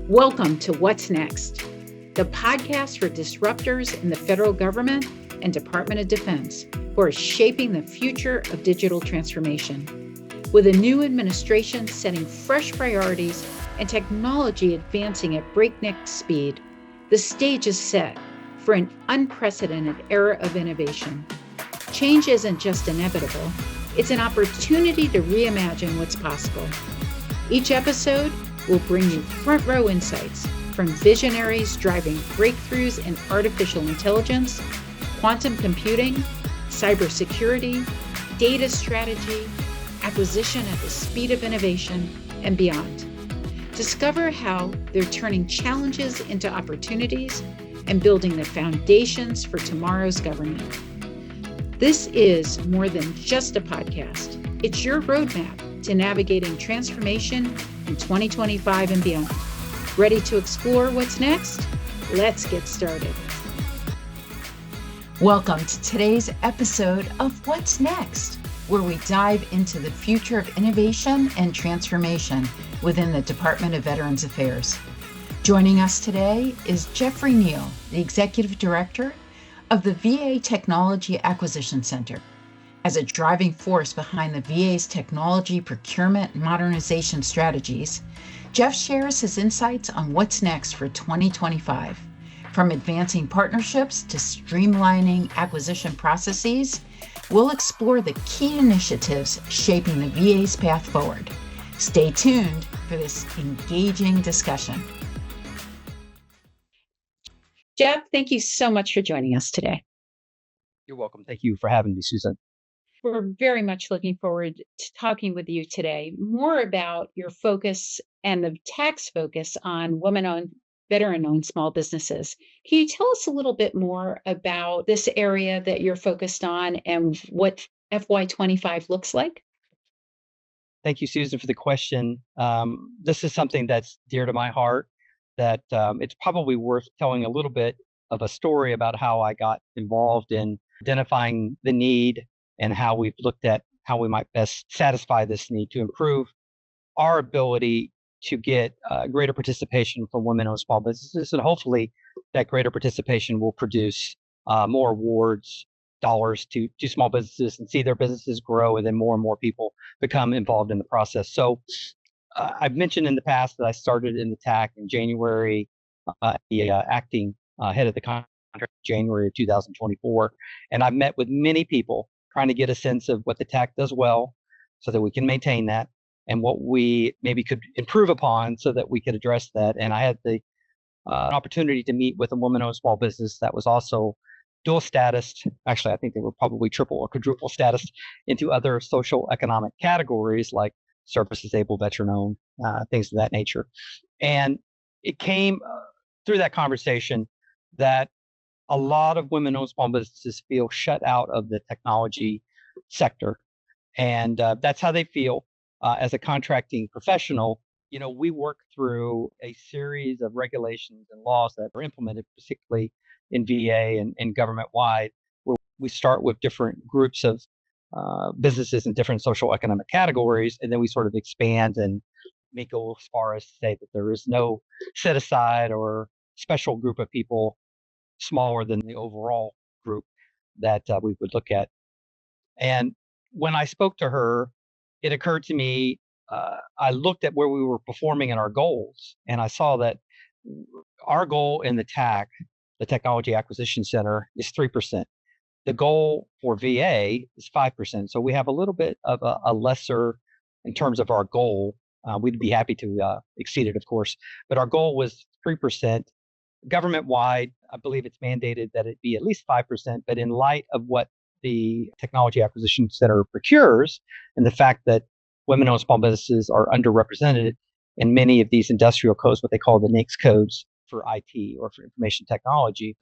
Welcome to What's Next, the podcast for disruptors in the federal government and Department of Defense who are shaping the future of digital transformation. With a new administration setting fresh priorities and technology advancing at breakneck speed, the stage is set for an unprecedented era of innovation. Change isn't just inevitable, it's an opportunity to reimagine what's possible. Each episode will bring you front row insights from visionaries driving breakthroughs in artificial intelligence, quantum computing, cybersecurity, data strategy, acquisition at the speed of innovation, and beyond. Discover how they're turning challenges into opportunities and building the foundations for tomorrow's government. This is more than just a podcast. It's your roadmap to navigating transformation in 2025 and beyond. Ready to explore what's next? Let's get started. Welcome to today's episode of What's Next, where we dive into the future of innovation and transformation within the Department of Veterans Affairs. Joining us today is Jeffrey Neill, the Executive Director of the VA Technology Acquisition Center. As a driving force behind the VA's technology procurement and modernization strategies, Jeff shares his insights on what's next for 2025. From advancing partnerships to streamlining acquisition processes, we'll explore the key initiatives shaping the VA's path forward. Stay tuned for this engaging discussion. Jeff, thank you so much for joining us today. You're welcome. Thank you for having me, Susan. We're very much looking forward to talking with you today more about your focus and the tax focus on women-owned, veteran-owned small businesses. Can you tell us a little bit more about this area that you're focused on and what FY25 looks like? Thank you, Susan, for the question. This is something that's dear to my heart, that it's probably worth telling a little bit of a story about how I got involved in identifying the need and how we've looked at how we might best satisfy this need to improve our ability to get greater participation from women-owned small businesses. And hopefully that greater participation will produce more awards, dollars to small businesses and see their businesses grow, and then more and more people become involved in the process. So I've mentioned in the past that I started in the TAC in January, the acting head of the contract in January of 2024. And I've met with many people trying to get a sense of what the TAC does well so that we can maintain that, and what we maybe could improve upon so that we could address that. And I had the opportunity to meet with a woman-owned small business that was also dual status. Actually, I think they were probably triple or quadruple status into other social economic categories like service-disabled, veteran-owned, things of that nature. And it came through that conversation that a lot of women-owned small businesses feel shut out of the technology sector. And that's how they feel. As a contracting professional, we work through a series of regulations and laws that are implemented, particularly in VA and government-wide, where we start with different groups of businesses in different social economic categories, and then we sort of expand and may go as far as to say that there is no set-aside or special group of people smaller than the overall group that we would look at. And when I spoke to her, it occurred to me, I looked at where we were performing in our goals, and I saw that our goal in the TAC, the Technology Acquisition Center, is 3%. The goal for VA is 5%. So we have a little bit of a lesser in terms of our goal. We'd be happy to exceed it, of course, but our goal was 3%. Government-wide, I believe it's mandated that it be at least 5%, but in light of what the Technology Acquisition Center procures and the fact that women-owned small businesses are underrepresented in many of these industrial codes, what they call the NAICS codes for IT or for information technology,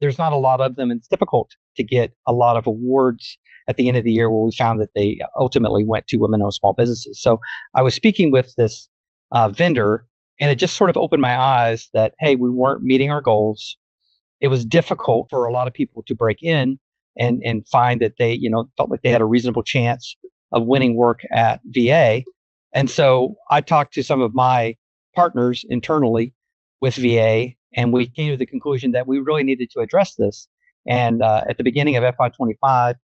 there's not a lot of them, and it's difficult to get a lot of awards at the end of the year where we found that they ultimately went to women-owned small businesses. So I was speaking with this vendor, and it just sort of opened my eyes that, hey, we weren't meeting our goals. It was difficult for a lot of people to break in and find that they, felt like they had a reasonable chance of winning work at VA. And so I talked to some of my partners internally with VA, and we came to the conclusion that we really needed to address this. And at the beginning of FY25,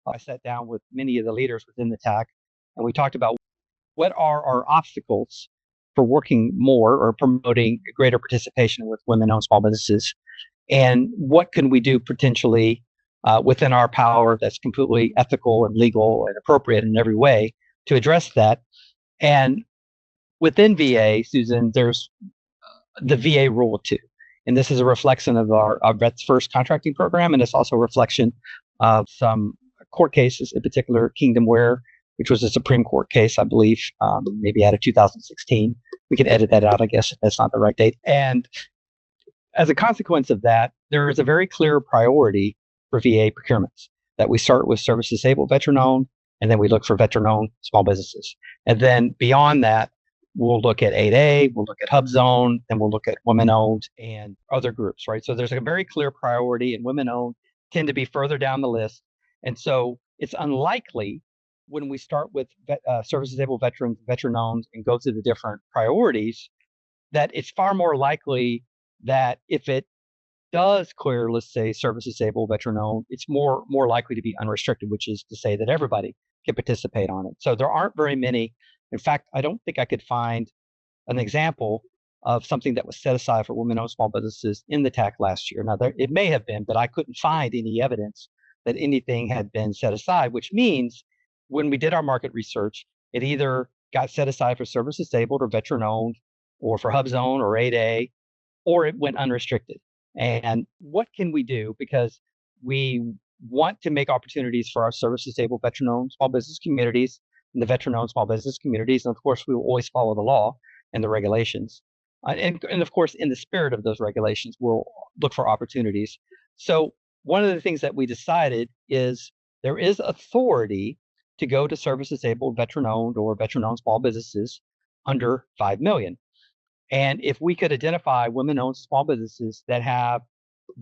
I sat down with many of the leaders within the TAC, and we talked about what are our obstacles for working more or promoting greater participation with women-owned small businesses, and what can we do potentially within our power that's completely ethical and legal and appropriate in every way to address that. And within VA, Susan, there's the VA Rule of Two. And this is a reflection of our Vets First contracting program. And it's also a reflection of some court cases, in particular Kingdomware, which was a Supreme Court case, I believe, maybe out of 2016. We could edit that out, I guess, if that's not the right date. And as a consequence of that, there is a very clear priority for VA procurements that we start with service disabled veteran-owned, and then we look for veteran-owned small businesses. And then beyond that, we'll look at 8A, we'll look at HUBZone, and we'll look at women-owned and other groups, right? So there's a very clear priority, and women-owned tend to be further down the list. And so it's unlikely when we start with service disabled veterans, veteran-owned, and go through the different priorities, that it's far more likely that if it does clear, let's say, service disabled veteran-owned, it's more likely to be unrestricted, which is to say that everybody can participate on it. So there aren't very many. In fact, I don't think I could find an example of something that was set aside for women-owned small businesses in the TAC last year. Now, it may have been, but I couldn't find any evidence that anything had been set aside, which means when we did our market research, it either got set aside for service disabled or veteran-owned, or for HUBZone or 8A, or it went unrestricted. And what can we do? Because we want to make opportunities for our service disabled veteran-owned small business communities and the veteran-owned small business communities. And of course, we will always follow the law and the regulations. And of course, in the spirit of those regulations, we'll look for opportunities. So one of the things that we decided is there is authority to go to service disabled veteran-owned or veteran-owned small businesses under 5 million. And if we could identify women-owned small businesses that have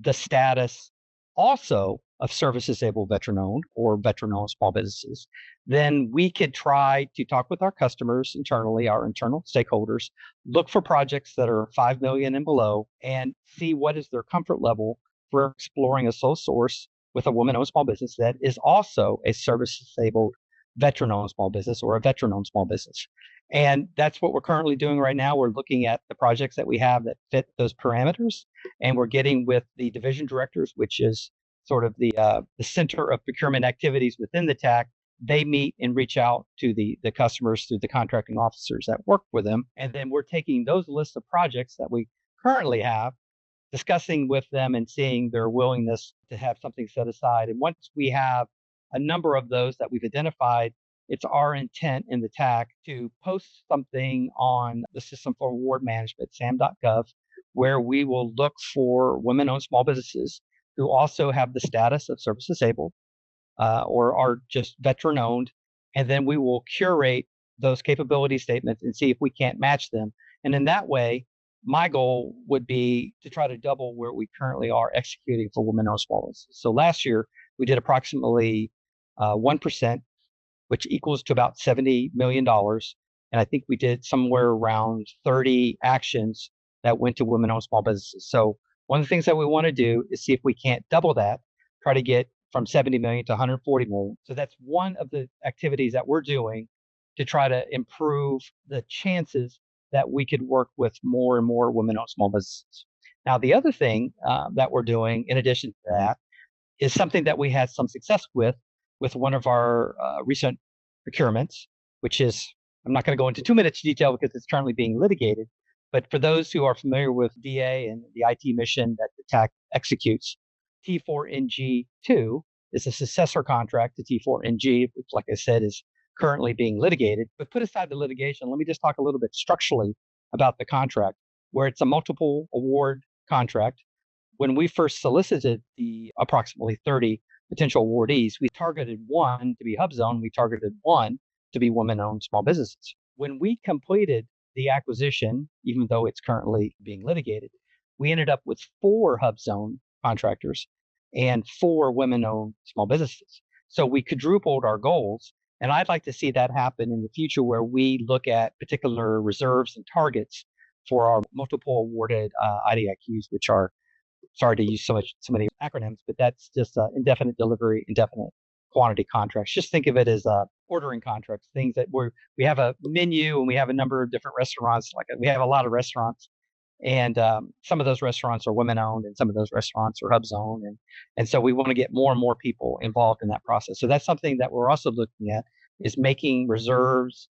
the status also of service disabled veteran-owned or veteran-owned small businesses, then we could try to talk with our customers internally, our internal stakeholders, look for projects that are 5 million and below, and see what is their comfort level for exploring a sole source with a woman-owned small business that is also a service disabled veteran-owned small business or a veteran-owned small business. And that's what we're currently doing right now. We're looking at the projects that we have that fit those parameters, and we're getting with the division directors, which is sort of the center of procurement activities within the TAC. They meet and reach out to the customers through the contracting officers that work with them. And then we're taking those lists of projects that we currently have, discussing with them and seeing their willingness to have something set aside. And once we have a number of those that we've identified, it's our intent in the TAC to post something on the System for Award Management, SAM.gov, where we will look for women-owned small businesses who also have the status of service disabled or are just veteran-owned. And then we will curate those capability statements and see if we can't match them. And in that way, my goal would be to try to double where we currently are executing for women-owned small businesses. So last year, we did approximately 1%, which equals to about $70 million. And I think we did somewhere around 30 actions that went to women-owned small businesses. So one of the things that we want to do is see if we can't double that, try to get from 70 million to 140 million. So that's one of the activities that we're doing to try to improve the chances that we could work with more and more women-owned small businesses. Now, the other thing that we're doing in addition to that is something that we had some success with one of our recent procurements, which is, I'm not going to go into too much detail because it's currently being litigated, but for those who are familiar with VA and the IT mission that the TAC executes, T4NG2 is a successor contract to T4NG, which, like I said, is currently being litigated. But put aside the litigation, let me just talk a little bit structurally about the contract, where it's a multiple award contract. When we first solicited the approximately 30 potential awardees, we targeted one to be HUBZone, we targeted one to be women-owned small businesses. When we completed the acquisition, even though it's currently being litigated, we ended up with 4 HUBZone contractors and 4 women-owned small businesses. So we quadrupled our goals, and I'd like to see that happen in the future, where we look at particular reserves and targets for our multiple awarded IDIQs, which are, sorry to use so many acronyms, but that's just indefinite delivery, indefinite quantity contracts. Just think of it as ordering contracts, things that we have a menu and we have a number of different restaurants. Like we have a lot of restaurants, and some of those restaurants are women owned, and some of those restaurants are hubs owned, and so we want to get more and more people involved in that process. So that's something that we're also looking at, is making reserves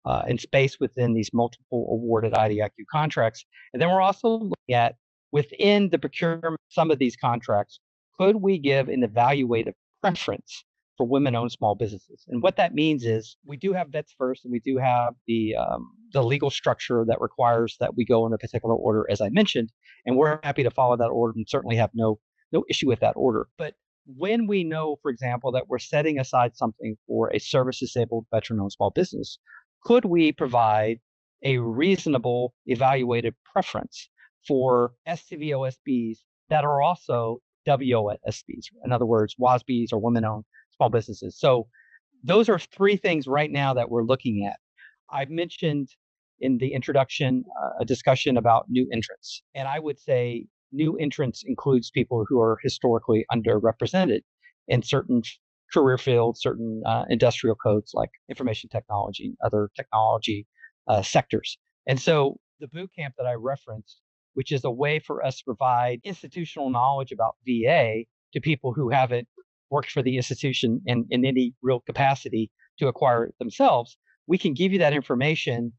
and space within these multiple awarded IDIQ contracts. And then we're also looking at, within the procurement, some of these contracts, could we give an evaluative preference for women-owned small businesses? And what that means is we do have vets first, and we do have the legal structure that requires that we go in a particular order, as I mentioned, and we're happy to follow that order and certainly have no issue with that order. But when we know, for example, that we're setting aside something for a service-disabled veteran-owned small business, could we provide a reasonable evaluative preference for STVOSBs that are also WOSBs, in other words, WOSBs or women-owned small businesses? So those are three things right now that we're looking at. I've mentioned in the introduction a discussion about new entrants, and I would say new entrants includes people who are historically underrepresented in certain career fields, certain industrial codes like information technology, other technology sectors. And so the boot camp that I referenced, which is a way for us to provide institutional knowledge about VA to people who haven't worked for the institution in any real capacity to acquire it themselves, we can give you that information.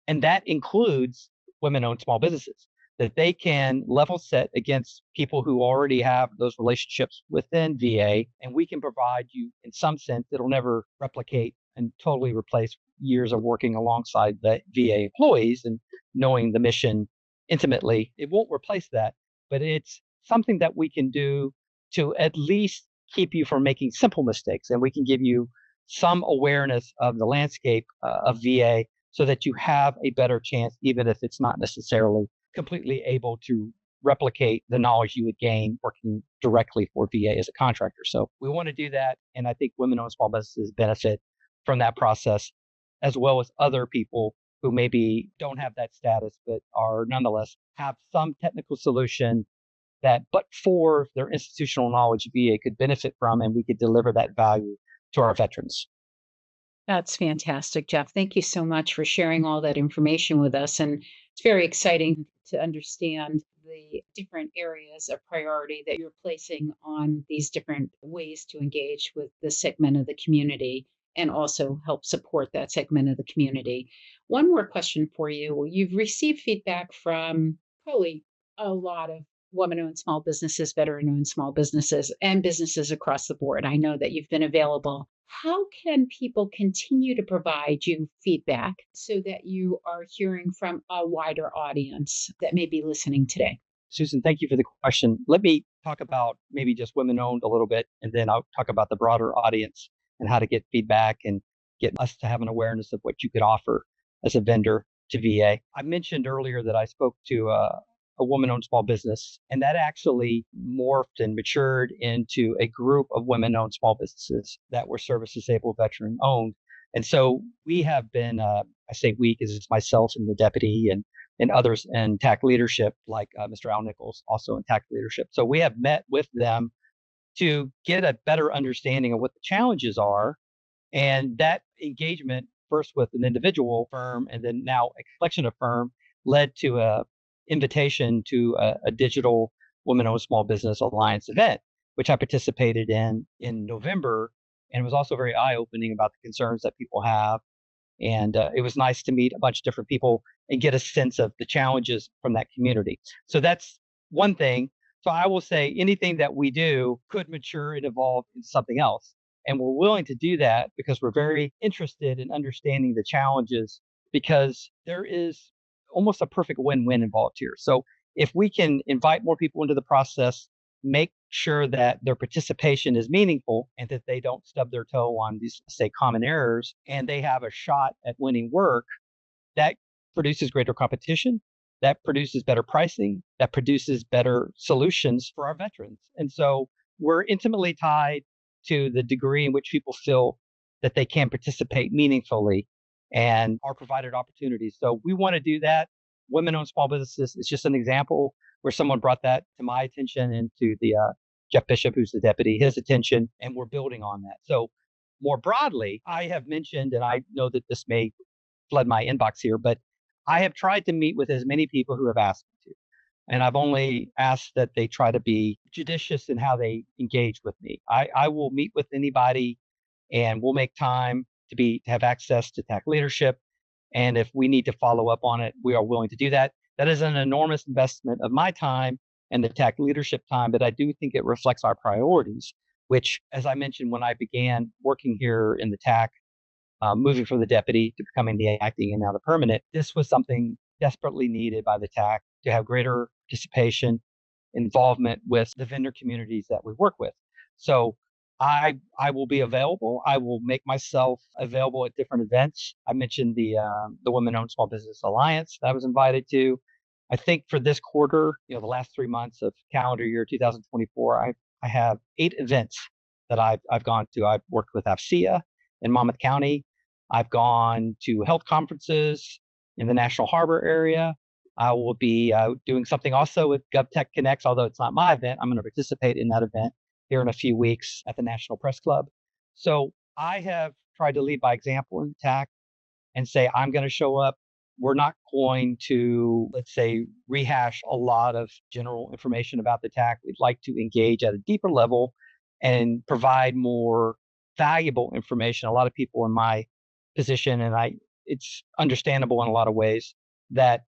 And that includes women-owned small businesses that they can level set against people who already have those relationships within VA. And we can provide you, in some sense, it'll never replicate and totally replace years of working alongside the VA employees and knowing the mission intimately. It won't replace that, but it's something that we can do to at least keep you from making simple mistakes. And we can give you some awareness of the landscape of VA so that you have a better chance, even if it's not necessarily completely able to replicate the knowledge you would gain working directly for VA as a contractor. So we want to do that. And I think women-owned small businesses benefit from that process, as well as other people who maybe don't have that status, but are nonetheless have some technical solution that, but for their institutional knowledge, VA could benefit from, and we could deliver that value to our veterans. That's fantastic, Jeff. Thank you so much for sharing all that information with us. And it's very exciting to understand the different areas of priority that you're placing on these different ways to engage with this segment of the community and also help support that segment of the community. One more question for you. You've received feedback from probably a lot of women-owned small businesses, veteran-owned small businesses, and businesses across the board. I know that you've been available. How can people continue to provide you feedback so that you are hearing from a wider audience that may be listening today? Susan, thank you for the question. Let me talk about maybe just women-owned a little bit, and then I'll talk about the broader audience and how to get feedback and get us to have an awareness of what you could offer as a vendor to VA. I mentioned earlier that I spoke to a woman-owned small business, and that actually morphed and matured into a group of women-owned small businesses that were service-disabled veteran-owned. And so we have been, I say we because it's myself and the deputy and others in TAC leadership, like Mr. Al Nichols, also in TAC leadership. So we have met with them to get a better understanding of what the challenges are. And that engagement, first with an individual firm and then now a collection of firms, led to a invitation to a digital women-owned small business alliance event, which I participated in November, and it was also very eye-opening about the concerns that people have. And it was nice to meet a bunch of different people and get a sense of the challenges from that community. So that's one thing. So I will say anything that we do could mature and evolve into something else. And we're willing to do that because we're very interested in understanding the challenges, because there is almost a perfect win-win involved here. So if we can invite more people into the process, make sure that their participation is meaningful and that they don't stub their toe on these, say, common errors, and they have a shot at winning work, that produces greater competition, that produces better pricing, that produces better solutions for our veterans. And so we're intimately tied to the degree in which people feel that they can participate meaningfully and are provided opportunities. So we want to do that. women-owned small businesses is just an example where someone brought that to my attention and to the Jeff Bishop, who's the deputy, his attention, and we're building on that. So more broadly, I have mentioned, and I know that this may flood my inbox here, but I have tried to meet with as many people who have asked me to. And I've only asked that they try to be judicious in how they engage with me. I will meet with anybody and we'll make time to have access to TAC leadership. And if we need to follow up on it, we are willing to do that. That is an enormous investment of my time and the TAC leadership time, but I do think it reflects our priorities, which, as I mentioned, when I began working here in the TAC, moving from the deputy to becoming the acting and now the permanent, this was something desperately needed by the TAC to have greater participation, involvement with the vendor communities that we work with. So I will be available. I will make myself available at different events. I mentioned the Women-Owned Small Business Alliance that I was invited to. I think for this quarter, the last 3 months of calendar year 2024, I have 8 events that I've gone to. I've worked with AFCEA in Monmouth County. I've gone to health conferences in the National Harbor area. I will be doing something also with GOVTECH CONNECTS, although it's not my event. I'm going to participate in that event here in a few weeks at the National Press Club. So I have tried to lead by example in the TAC and say, I'm going to show up. We're not going to, let's say, rehash a lot of general information about the TAC. We'd like to engage at a deeper level and provide more valuable information. A lot of people in my position, and it's understandable in a lot of ways, that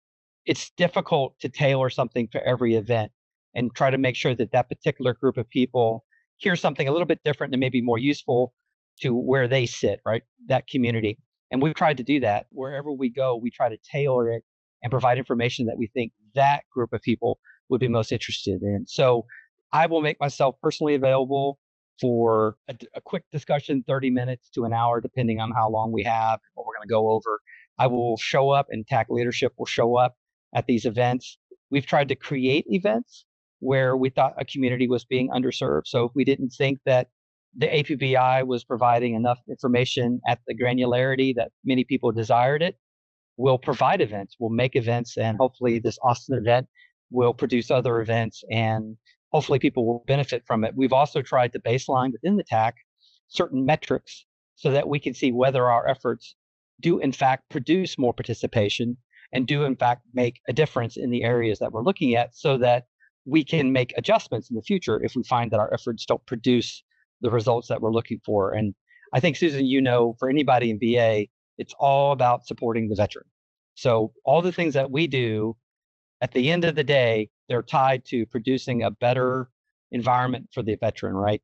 it's difficult to tailor something for every event and try to make sure that that particular group of people hear something a little bit different and maybe more useful to where they sit, right? That community. And we've tried to do that. Wherever we go, we try to tailor it and provide information that we think that group of people would be most interested in. So I will make myself personally available for a quick discussion, 30 minutes to an hour, depending on how long we have, what we're going to go over. I will show up and TAC leadership will show up at these events. We've tried to create events where we thought a community was being underserved. So if we didn't think that the APBI was providing enough information at the granularity that many people desired it, we'll provide events, we'll make events, and hopefully this Austin event will produce other events and hopefully people will benefit from it. We've also tried to baseline within the TAC certain metrics so that we can see whether our efforts do in fact produce more participation and do in fact make a difference in the areas that we're looking at, so that we can make adjustments in the future if we find that our efforts don't produce the results that we're looking for. And I think, Susan, for anybody in VA, it's all about supporting the veteran. So all the things that we do, at the end of the day, they're tied to producing a better environment for the veteran, right?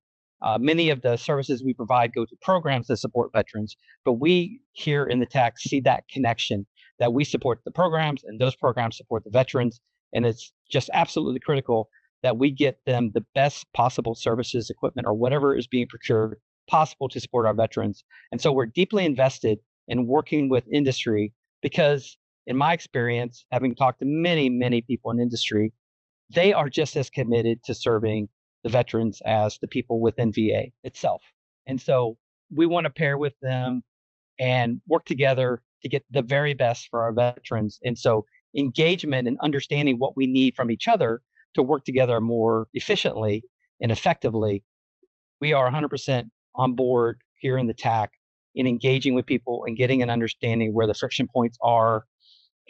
Many of the services we provide go to programs that support veterans, but we here in the TAC see that connection, that we support the programs and those programs support the veterans. And it's just absolutely critical that we get them the best possible services, equipment, or whatever is being procured possible to support our veterans. And so we're deeply invested in working with industry because, in my experience, having talked to many, many people in industry, they are just as committed to serving the veterans as the people within VA itself. And so we want to pair with them and work together to get the very best for our veterans. And so engagement and understanding what we need from each other to work together more efficiently and effectively. We are 100% on board here in the TAC in engaging with people and getting an understanding where the friction points are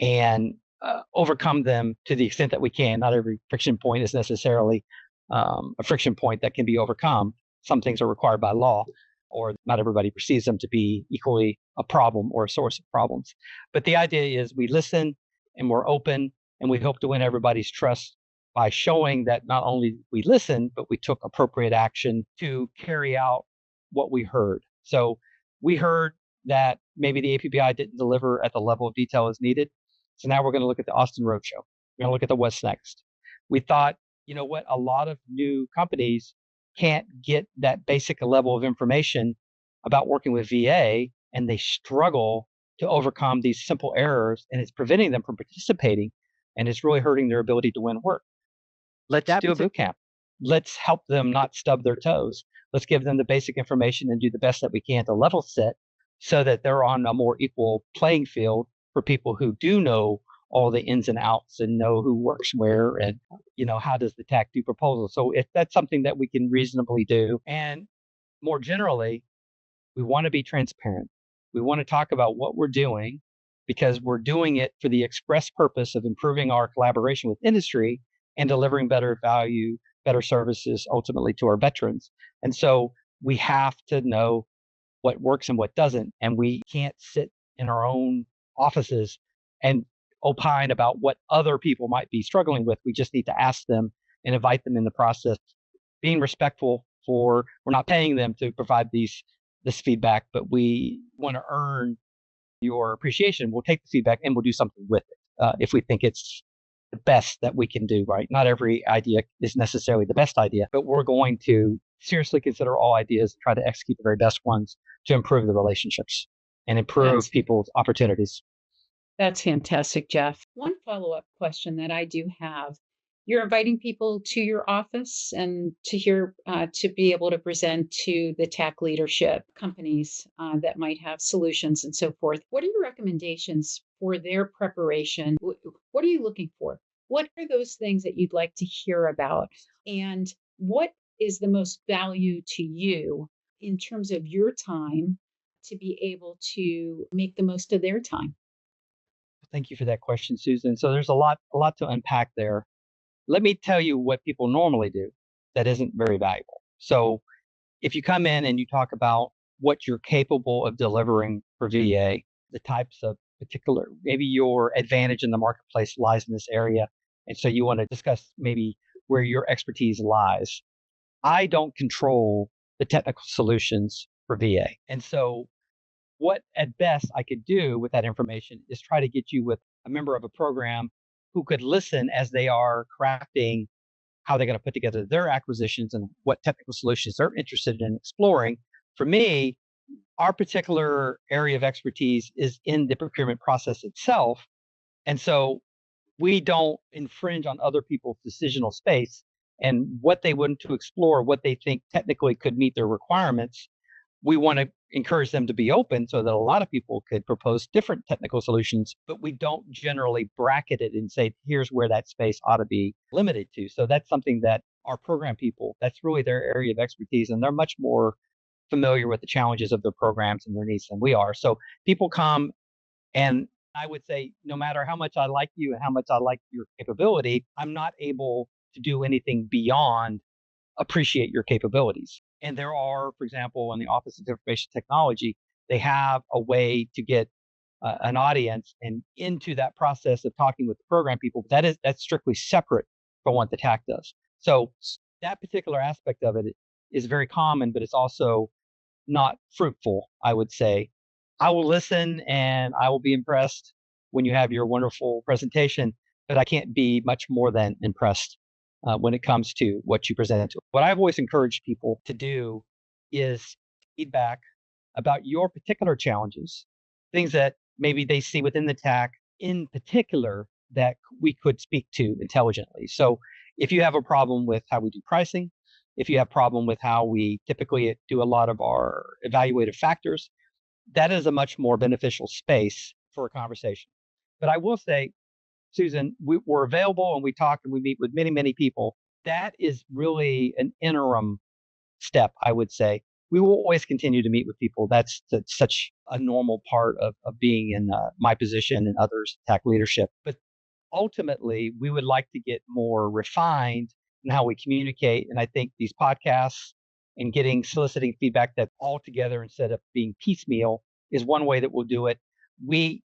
and overcome them to the extent that we can. Not every friction point is necessarily a friction point that can be overcome. Some things are required by law, or not everybody perceives them to be equally a problem or a source of problems. But the idea is we listen and we're open, and we hope to win everybody's trust by showing that not only we listened, but we took appropriate action to carry out what we heard. So we heard that maybe the APBI didn't deliver at the level of detail as needed. So now we're going to look at the Austin Roadshow. We're going to look at the What's Next. We thought, a lot of new companies can't get that basic level of information about working with VA, and they struggle to overcome these simple errors, and it's preventing them from participating, and it's really hurting their ability to win work. Let's do a boot camp. Let's help them not stub their toes. Let's give them the basic information and do the best that we can to level set so that they're on a more equal playing field for people who do know all the ins and outs and know who works where and, how does the TAC do proposals. So if that's something that we can reasonably do. And more generally, we want to be transparent. We want to talk about what we're doing because we're doing it for the express purpose of improving our collaboration with industry and delivering better value, better services ultimately to our veterans. And so we have to know what works and what doesn't. And we can't sit in our own offices and opine about what other people might be struggling with. We just need to ask them and invite them in the process, being respectful for we're not paying them to provide this feedback, but we want to earn your appreciation. We'll take the feedback and we'll do something with it if we think it's the best that we can do, right? Not every idea is necessarily the best idea, but we're going to seriously consider all ideas and try to execute the very best ones to improve the relationships and improve people's opportunities. That's fantastic, Jeff. One follow-up question that I do have. You're inviting people to your office and to be able to present to the TAC leadership companies that might have solutions and so forth. What are your recommendations for their preparation? What are you looking for? What are those things that you'd like to hear about? And what is the most value to you in terms of your time to be able to make the most of their time? Thank you for that question, Susan. So there's a lot to unpack there. Let me tell you what people normally do that isn't very valuable. So if you come in and you talk about what you're capable of delivering for VA, the types of particular, maybe your advantage in the marketplace lies in this area. And so you want to discuss maybe where your expertise lies. I don't control the technical solutions for VA. And so what at best I could do with that information is try to get you with a member of a program who could listen as they are crafting how they're going to put together their acquisitions and what technical solutions they're interested in exploring. For me, our particular area of expertise is in the procurement process itself. And so we don't infringe on other people's decisional space and what they want to explore, what they think technically could meet their requirements. We want to encourage them to be open so that a lot of people could propose different technical solutions, but we don't generally bracket it and say, here's where that space ought to be limited to. So that's something that our program people, that's really their area of expertise, and they're much more familiar with the challenges of their programs and their needs than we are. So people come, and I would say, no matter how much I like you and how much I like your capability, I'm not able to do anything beyond appreciate your capabilities. And there are, for example, in the Office of Information Technology, they have a way to get an audience and into that process of talking with the program people. That's strictly separate from what the TAC does. So that particular aspect of it is very common, but it's also not fruitful, I would say. I will listen and I will be impressed when you have your wonderful presentation, but I can't be much more than impressed when it comes to what you present. What I've always encouraged people to do is feedback about your particular challenges, things that maybe they see within the TAC in particular that we could speak to intelligently. So if you have a problem with how we do pricing, if you have a problem with how we typically do a lot of our evaluative factors, that is a much more beneficial space for a conversation. But I will say, Susan, we're available and we talk and we meet with many, many people. That is really an interim step, I would say. We will always continue to meet with people. That's such a normal part of being in my position and others' TAC leadership. But ultimately, we would like to get more refined in how we communicate. And I think these podcasts and soliciting feedback that's all together instead of being piecemeal is one way that we'll do it. We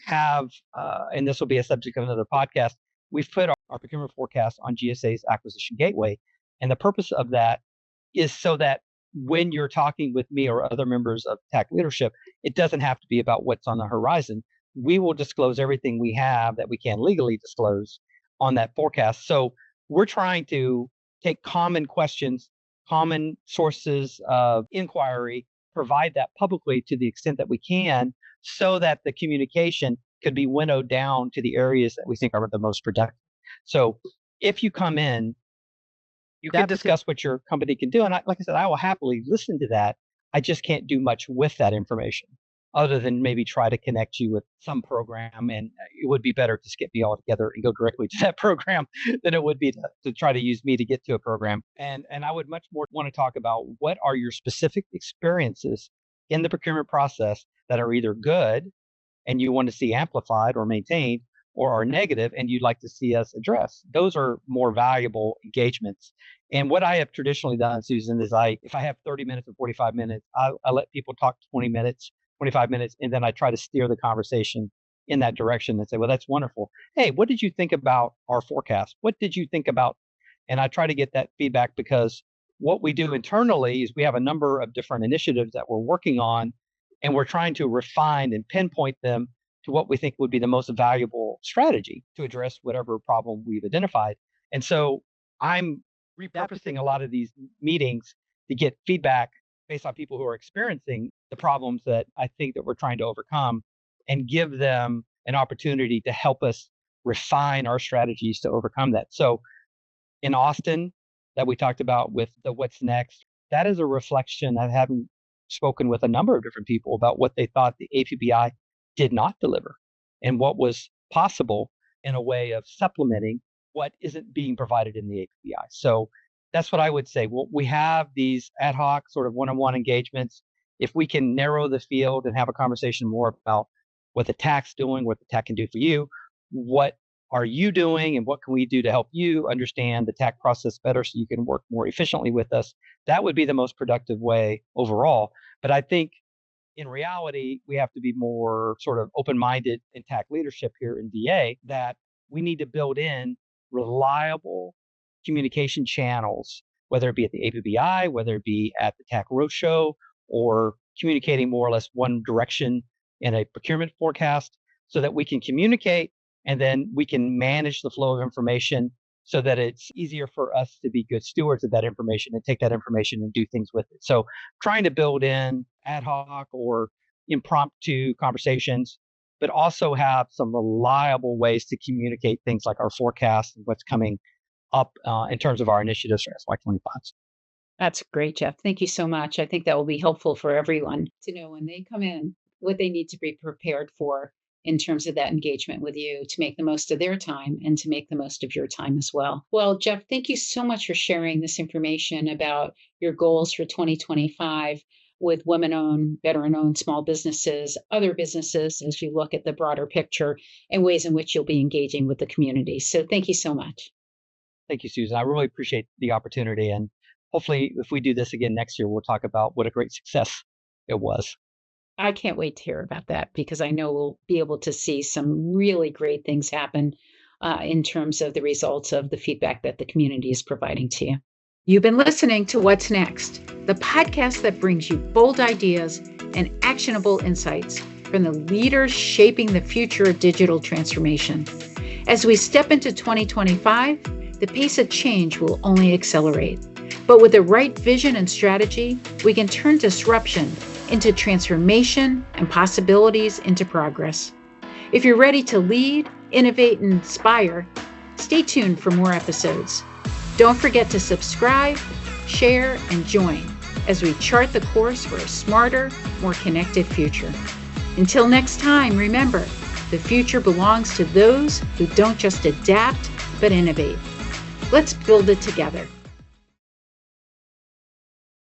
have, and this will be a subject of another podcast, we've put our procurement forecast on GSA's acquisition gateway. And the purpose of that is so that when you're talking with me or other members of TAC leadership, it doesn't have to be about what's on the horizon. We will disclose everything we have that we can legally disclose on that forecast. So we're trying to take common questions, common sources of inquiry, provide that publicly to the extent that we can, so that the communication could be winnowed down to the areas that we think are the most productive. So if you come in, you can discuss what your company can do. And like I said, I will happily listen to that. I just can't do much with that information. other than maybe try to connect you with some program. And it would be better to skip me altogether and go directly to that program than it would be to try to use me to get to a program. And I would much more want to talk about what are your specific experiences in the procurement process that are either good and you want to see amplified or maintained, or are negative and you'd like to see us address. Those are more valuable engagements. And what I have traditionally done, Susan, is if I have 30 minutes or 45 minutes, I let people talk 20 minutes, 25 minutes, and then I try to steer the conversation in that direction and say, well, that's wonderful. Hey, what did you think about our forecast? What did you think about? And I try to get that feedback, because what we do internally is we have a number of different initiatives that we're working on, and we're trying to refine and pinpoint them to what we think would be the most valuable strategy to address whatever problem we've identified. And so I'm repurposing a lot of these meetings to get feedback based on people who are experiencing the problems that I think that we're trying to overcome, and give them an opportunity to help us refine our strategies to overcome that. So in Austin, that we talked about with the what's next, that is a reflection of having spoken with a number of different people about what they thought the APBI did not deliver and what was possible in a way of supplementing what isn't being provided in the APBI. So that's what I would say. Well, we have these ad hoc sort of one-on-one engagements. If we can narrow the field and have a conversation more about what the TAC's doing, what the TAC can do for you, what are you doing, and what can we do to help you understand the TAC process better so you can work more efficiently with us, that would be the most productive way overall. But I think in reality, we have to be more sort of open-minded in TAC leadership here in VA, that we need to build in reliable communication channels, whether it be at the APBI, whether it be at the TAC Roadshow, or communicating more or less one direction in a procurement forecast, so that we can communicate and then we can manage the flow of information so that it's easier for us to be good stewards of that information and take that information and do things with it. So trying to build in ad hoc or impromptu conversations, but also have some reliable ways to communicate things like our forecast and what's coming up in terms of our initiatives for FY25. That's great, Jeff. Thank you so much. I think that will be helpful for everyone to know when they come in what they need to be prepared for in terms of that engagement with you, to make the most of their time and to make the most of your time as well. Well, Jeff, thank you so much for sharing this information about your goals for 2025 with women-owned, veteran-owned small businesses, other businesses, as you look at the broader picture and ways in which you'll be engaging with the community. So thank you so much. Thank you, Susan. I really appreciate the opportunity. And hopefully, if we do this again next year, we'll talk about what a great success it was. I can't wait to hear about that, because I know we'll be able to see some really great things happen in terms of the results of the feedback that the community is providing to you. You've been listening to What's Next, the podcast that brings you bold ideas and actionable insights from the leaders shaping the future of digital transformation. As we step into 2025, the pace of change will only accelerate. But with the right vision and strategy, we can turn disruption into transformation and possibilities into progress. If you're ready to lead, innovate, and inspire, stay tuned for more episodes. Don't forget to subscribe, share, and join as we chart the course for a smarter, more connected future. Until next time, remember, the future belongs to those who don't just adapt, but innovate. Let's build it together.